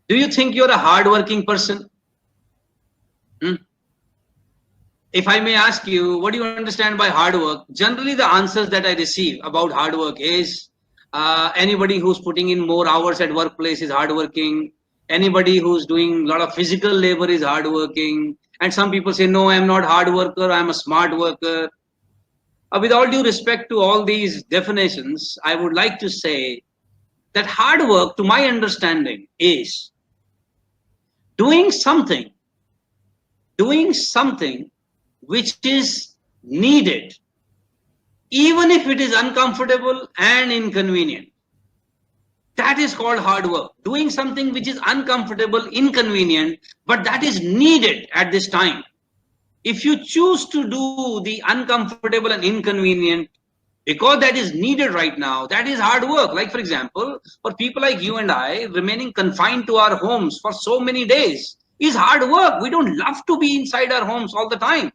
do you think you're a hardworking person? If I may ask you, what do you understand by hard work? Generally, the answers that I receive about hard work is anybody who's putting in more hours at workplace is hardworking. Anybody who's doing a lot of physical labor is hardworking. And some people say, no, I'm not hard worker, I'm a smart worker. With all due respect to all these definitions, I would like to say that hard work, to my understanding, is doing something which is needed, even if it is uncomfortable and inconvenient. That is called hard work. Doing something which is uncomfortable, inconvenient, but that is needed at this time. If you choose to do the uncomfortable and inconvenient because that is needed right now, that is hard work. Like, for example, for people like you and I, remaining confined to our homes for so many days is hard work. We don't love to be inside our homes all the time.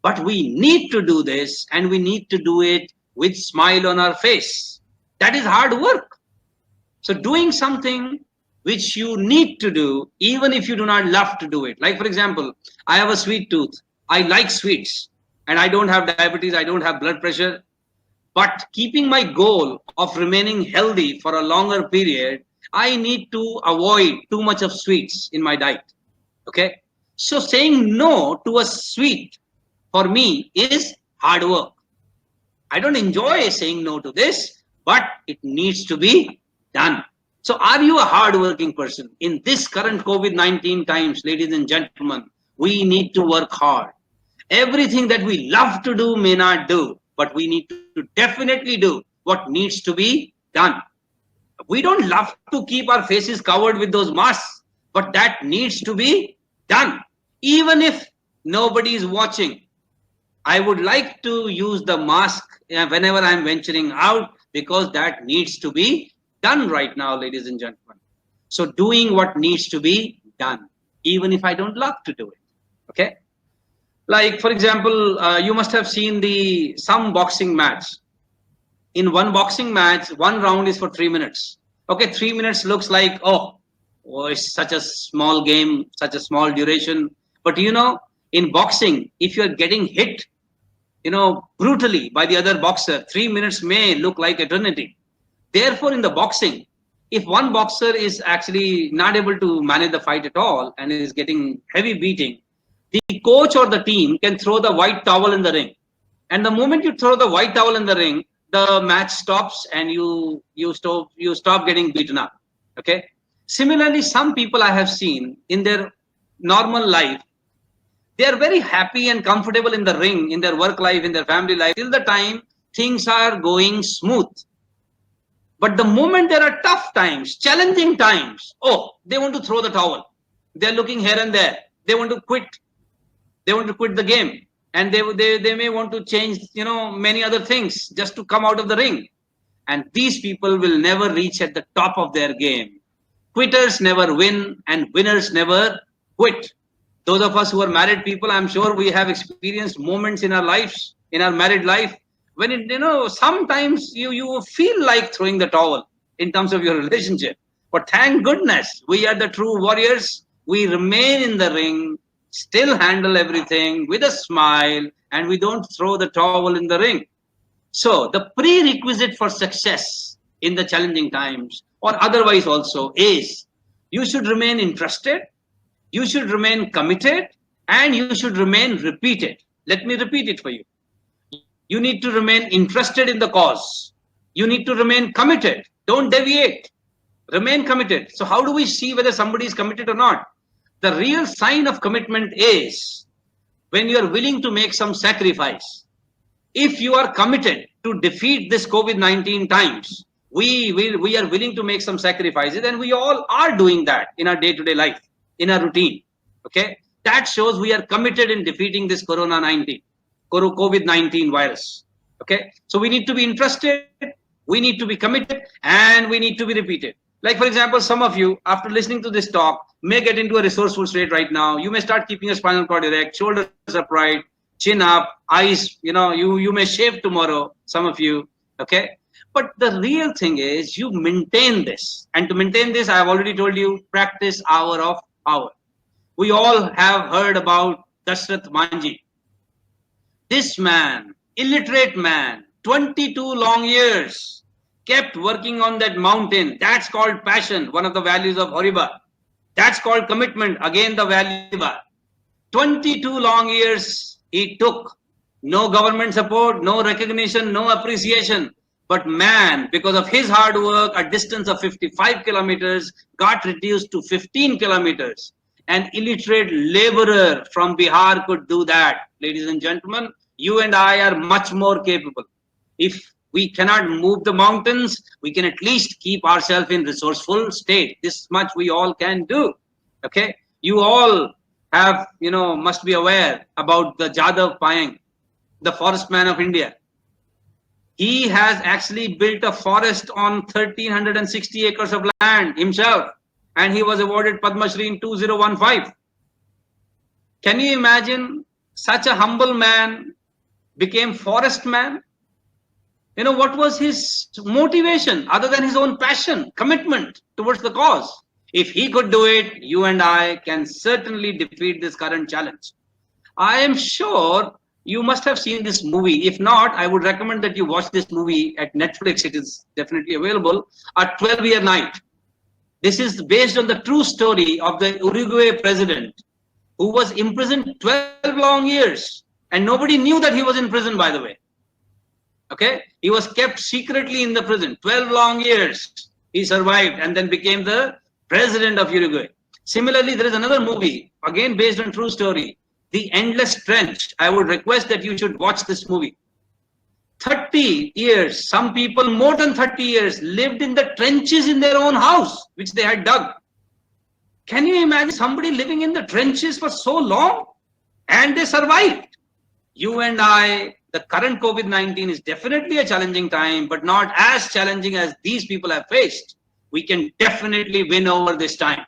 But we need to do this, and we need to do it with smile on our face. That is hard work. So doing something which you need to do, even if you do not love to do it. Like, for example, I have a sweet tooth. I like sweets, and I don't have diabetes. I don't have blood pressure. But keeping my goal of remaining healthy for a longer period, I need to avoid too much of sweets in my diet. Okay. So saying no to a sweet for me is hard work. I don't enjoy saying no to this, but it needs to be done. So are you a hardworking person? In this current COVID-19 times, ladies and gentlemen, we need to work hard. Everything that we love to do may not do, but we need to definitely do what needs to be done. We don't love to keep our faces covered with those masks, but that needs to be done. Even if nobody is watching, I would like to use the mask whenever I'm venturing out, because that needs to be done right now, ladies and gentlemen. So doing what needs to be done, even if I don't love to do it. Okay. Like, for example, you must have seen some boxing match. In one boxing match, one round is for 3 minutes. Okay, 3 minutes looks like, oh, it's such a small game, such a small duration. But in boxing, if you're getting hit, brutally by the other boxer, 3 minutes may look like eternity. Therefore, in the boxing, if one boxer is actually not able to manage the fight at all and is getting heavy beating, the coach or the team can throw the white towel in the ring. And the moment you throw the white towel in the ring, the match stops and you stop getting beaten up. Okay. Similarly, some people I have seen in their normal life, they are very happy and comfortable in the ring, in their work life, in their family life, till the time things are going smooth. But the moment there are tough times, challenging times, oh, they want to throw the towel. They're looking here and there. They want to quit. They want to quit the game. And they may want to change, many other things just to come out of the ring. And these people will never reach at the top of their game. Quitters never win and winners never quit. Those of us who are married people, I'm sure we have experienced moments in our lives, in our married life, when sometimes you feel like throwing the towel in terms of your relationship. But thank goodness we are the true warriors. We remain in the ring, still handle everything with a smile, and we don't throw the towel in the ring. So the prerequisite for success in the challenging times or otherwise also is you should remain interested, you should remain committed, and you should remain repeated. Let me repeat it for you. You need to remain interested in the cause. You need to remain committed. Don't deviate. Remain committed. So how do we see whether somebody is committed or not? The real sign of commitment is when you are willing to make some sacrifice. If you are committed to defeat this COVID-19 times, we are willing to make some sacrifices, and we all are doing that in our day-to-day life, in our routine. Okay, that shows we are committed in defeating this COVID-19 virus. Okay, so we need to be interested, we need to be committed, and we need to be repeated. Like, for example, some of you, after listening to this talk, may get into a resourceful state right now. You may start keeping your spinal cord erect, shoulders upright, chin up, eyes, you may shave tomorrow, some of you, okay? But the real thing is you maintain this. And to maintain this, I have already told you, practice hour of power. We all have heard about Dashrath Manji. This man, illiterate man, 22 long years, kept working on that mountain. That's called passion, one of the values of HORIBA. That's called commitment, again the value. 22 long years he took. No government support, no recognition, no appreciation. But man, because of his hard work, a distance of 55 kilometers got reduced to 15 kilometers. An illiterate laborer from Bihar could do that. Ladies and gentlemen, you and I are much more capable. If we cannot move the mountains, we can at least keep ourselves in resourceful state. This much we all can do. Okay, you all have, must be aware about the Jadav Payeng, the forest man of India. He has actually built a forest on 1,360 acres of land himself, and he was awarded Padma Shri in 2015. Can you imagine such a humble man became forest man? What was his motivation other than his own passion, commitment towards the cause? If he could do it, you and I can certainly defeat this current challenge. I am sure you must have seen this movie. If not, I would recommend that you watch this movie at Netflix. It is definitely available. A 12-Year Night. This is based on the true story of the Uruguay president who was imprisoned 12 long years. And nobody knew that he was in prison, by the way. Okay, he was kept secretly in the prison 12 long years. He survived and then became the president of Uruguay. Similarly, there is another movie, again based on true story, The Endless Trench. I would request that you should watch this movie. 30 years, some people more than 30 years lived in the trenches in their own house, which they had dug. Can you imagine somebody living in the trenches for so long? And they survived. You and I, the current COVID-19 is definitely a challenging time, but not as challenging as these people have faced. We can definitely win over this time.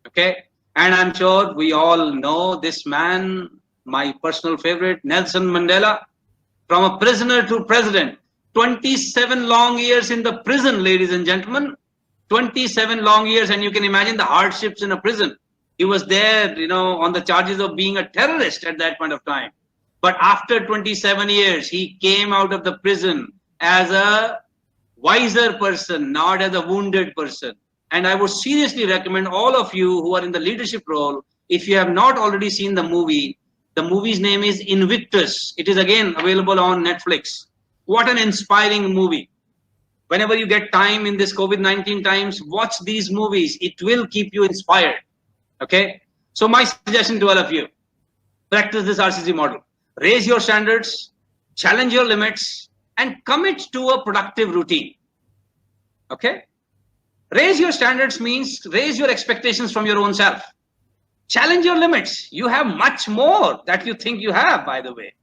Okay? And I'm sure we all know this man, my personal favorite, Nelson Mandela, from a prisoner to president. 27 long years in the prison, ladies and gentlemen. 27 long years, and you can imagine the hardships in a prison. He was there, on the charges of being a terrorist at that point of time. But after 27 years, he came out of the prison as a wiser person, not as a wounded person. And I would seriously recommend all of you who are in the leadership role, if you have not already seen the movie's name is Invictus. It is again available on Netflix. What an inspiring movie. Whenever you get time in this COVID-19 times, watch these movies. It will keep you inspired. Okay? So my suggestion to all of you, practice this RCC model. Raise your standards, challenge your limits, and commit to a productive routine. Okay? Raise your standards means raise your expectations from your own self. Challenge your limits. You have much more that you think you have, by the way.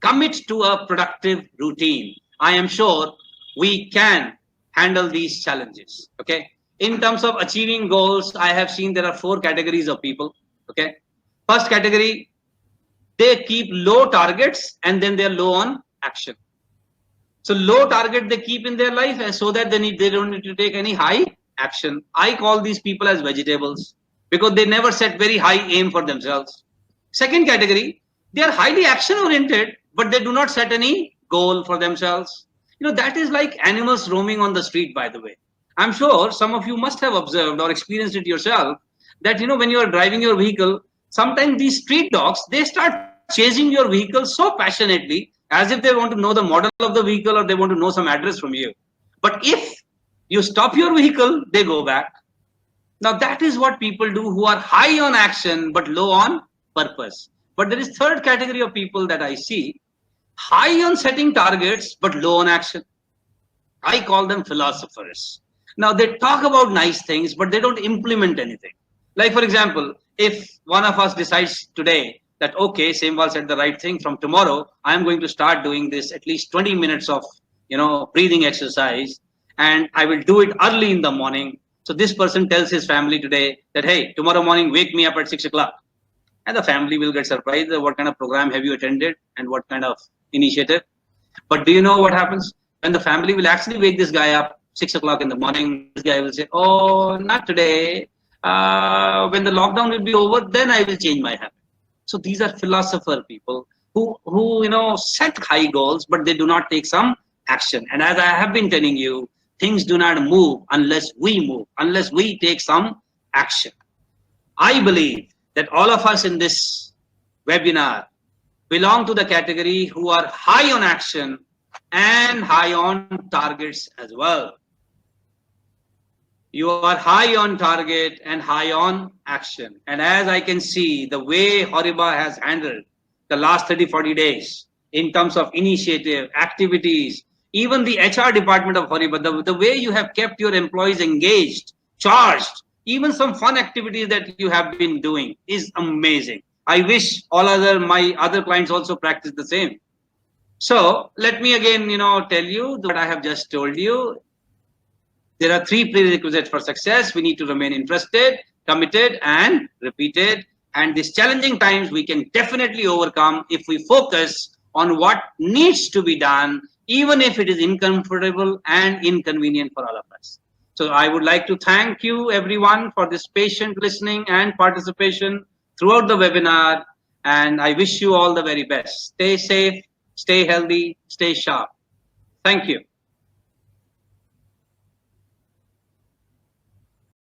Commit to a productive routine. I am sure we can handle these challenges. Okay? In terms of achieving goals, I have seen there are 4 categories of people. Okay. First category, they keep low targets and then they are low on action. So low target they keep in their life, and so that they don't need to take any high action. I call these people as vegetables because they never set very high aim for themselves. Second category, they are highly action oriented, but they do not set any goal for themselves. That is like animals roaming on the street, by the way. I'm sure some of you must have observed or experienced it yourself that, when you are driving your vehicle, sometimes these street dogs, they start chasing your vehicle so passionately as if they want to know the model of the vehicle or they want to know some address from you. But if you stop your vehicle, they go back. Now that is what people do who are high on action but low on purpose. But there is third category of people that I see, high on setting targets but low on action. I call them philosophers. Now they talk about nice things, but they don't implement anything. Like for example, if one of us decides today that, okay, Semwal said the right thing, from tomorrow, I'm going to start doing this at least 20 minutes of, breathing exercise, and I will do it early in the morning. So this person tells his family today that, hey, tomorrow morning, wake me up at 6 o'clock. And the family will get surprised. What kind of program have you attended and what kind of initiative? But do you know what happens? When the family will actually wake this guy up 6 o'clock in the morning, this guy will say, oh, not today. When the lockdown will be over, then I will change my habit. So these are philosopher people who set high goals, but they do not take some action. And as I have been telling you, things do not move unless we move, unless we take some action. I believe that all of us in this webinar belong to the category who are high on action and high on targets as well. You are high on target and high on action. And as I can see, the way HORIBA has handled the last 30-40 days in terms of initiative, activities, even the HR department of HORIBA, the way you have kept your employees engaged, charged, even some fun activities that you have been doing is amazing. I wish my other clients also practice the same. So let me again, tell you what I have just told you. There are 3 prerequisites for success. We need to remain interested, committed, and repeated. And these challenging times we can definitely overcome if we focus on what needs to be done, even if it is uncomfortable and inconvenient for all of us. So I would like to thank you everyone for this patient listening and participation throughout the webinar. And I wish you all the very best. Stay safe, stay healthy, stay sharp. Thank you.